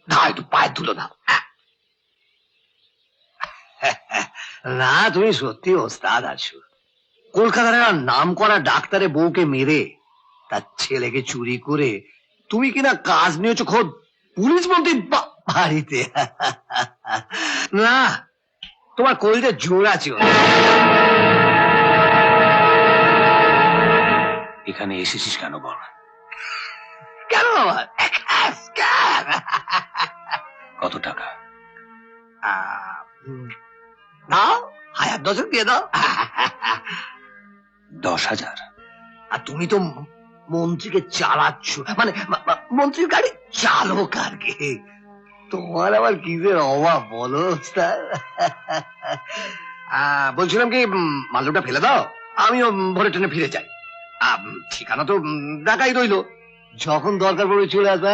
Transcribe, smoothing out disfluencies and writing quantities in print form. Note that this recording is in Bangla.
দাও একটু পায়ের ধুলো দাও। না তুমি সত্যি ওস্তাদ আছো। কলকাতার নাম করা ডাক্তারের বউকে মেরে তার ছেলেকে চুরি করে তুমি কিনা কাজ নিয়েছো খোদ পুলিশ মন্ত্রী বাড়িতে। না তোমার কলিতে জোর আছে। এখানে এসেছিস কেন বল? কেন কত টাকা? দাও 1000 দিয়ে দাও। 10,000? আর তুমি তো মন্ত্রীকে চালাচ্ছ, মানে মন্ত্রীর গাড়ি চালক আর কি। তোমার আবার কিসের অভাব বলো? বলছিলাম কি মাল্যটা ফেলে দাও, আমিও ভোরে ট্রেনে ফিরে যাই। ঠিকানা তো ঢাকাই রইলো, যখন দরকার পড়বে চলে আসবে।